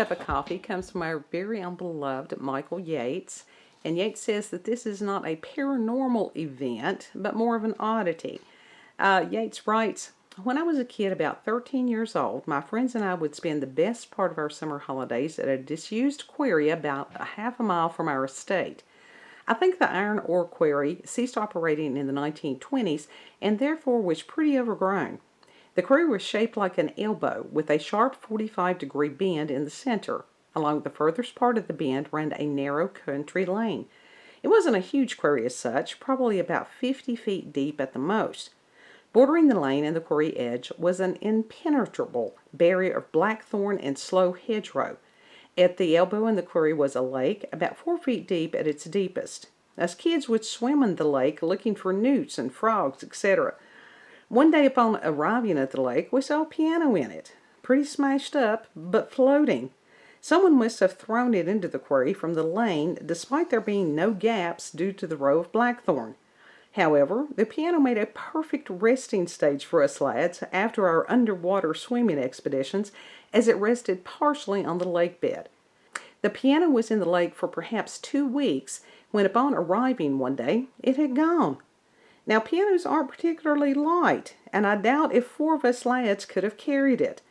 cup of coffee comes from our very own beloved Michael Yates. And Yates says that this is not a paranormal event, but more of an oddity. Yates writes, when I was a kid about 13 years old, my friends and I would spend the best part of our summer holidays at a disused quarry about a half a mile from our estate. I think the iron ore quarry ceased operating in the 1920s and therefore was pretty overgrown. The quarry was shaped like an elbow with a sharp 45-degree bend in the center. Along the furthest part of the bend ran a narrow country lane. It wasn't a huge quarry as such, probably about 50 feet deep at the most. Bordering the lane and the quarry edge was an impenetrable barrier of blackthorn and sloe hedgerow. At the elbow in the quarry was a lake, about 4 feet deep at its deepest. Us kids would swim in the lake looking for newts and frogs, etc. One day upon arriving at the lake, we saw a piano in it, pretty smashed up, but floating. Someone must have thrown it into the quarry from the lane, despite there being no gaps due to the row of blackthorn. However, the piano made a perfect resting stage for us lads after our underwater swimming expeditions, as it rested partially on the lake bed. The piano was in the lake for perhaps 2 weeks, when upon arriving one day, it had gone. Now, pianos aren't particularly light, and I doubt if 4 of us lads could have carried it.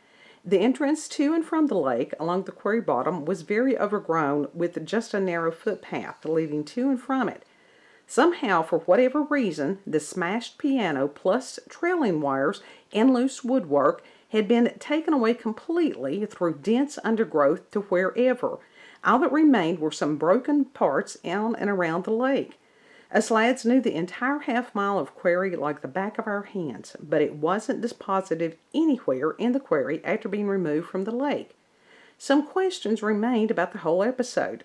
The entrance to and from the lake along the quarry bottom was very overgrown, with just a narrow footpath leading to and from it. Somehow, for whatever reason, the smashed piano plus trailing wires and loose woodwork had been taken away completely through dense undergrowth to wherever. All that remained were some broken parts on and around the lake. Us lads knew the entire half-mile of quarry like the back of our hands, but it wasn't deposited anywhere in the quarry after being removed from the lake. Some questions remained about the whole episode.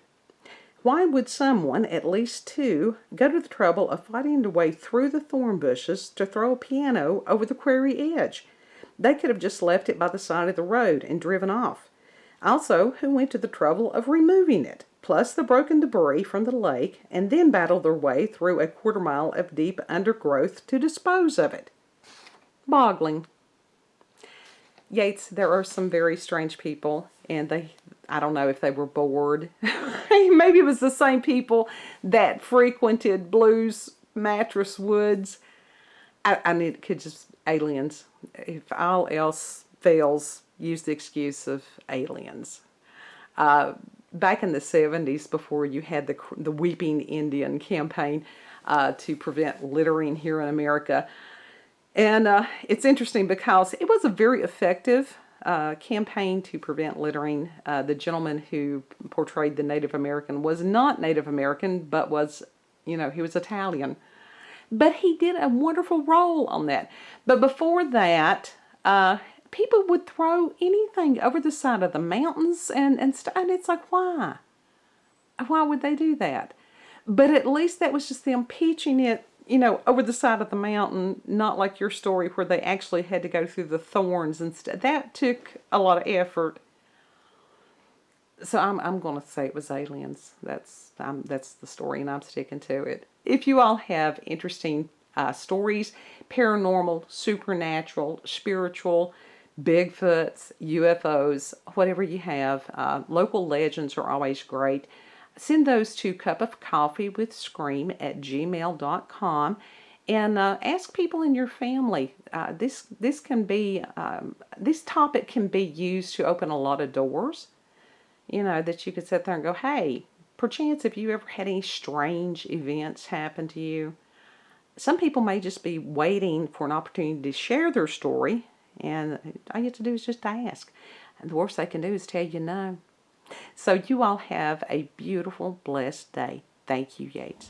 Why would someone, at least 2, go to the trouble of fighting their way through the thorn bushes to throw a piano over the quarry edge? They could have just left it by the side of the road and driven off. Also, who went to the trouble of removing it, plus the broken debris from the lake, and then battled their way through a quarter-mile of deep undergrowth to dispose of it? Boggling. Yates, there are some very strange people, and I don't know if they were bored. Maybe it was the same people that frequented Blues Mattress Woods. It could just aliens. If all else fails, use the excuse of aliens. Back in the 70s, before you had the Weeping Indian campaign to prevent littering here in America. And it's interesting because it was a very effective campaign to prevent littering. The gentleman who portrayed the Native American was not Native American, but was, he was Italian. But he did a wonderful role on that. But before that, people would throw anything over the side of the mountains and it's like, why? Why would they do that? But at least that was just them pitching it, over the side of the mountain, not like your story where they actually had to go through the thorns and stuff. That took a lot of effort. So I'm going to say it was aliens. That's the story, and I'm sticking to it. If you all have interesting stories, paranormal, supernatural, spiritual, Bigfoots, UFOs, whatever you have, local legends are always great. Send those to cupofcoffeewithscream@gmail.com and ask people in your family. This topic can be used to open a lot of doors. That you could sit there and go, hey, perchance have you ever had any strange events happen to you? Some people may just be waiting for an opportunity to share their story, and all you have to do is just ask. And the worst they can do is tell you no. So you all have a beautiful, blessed day. Thank you, Yates.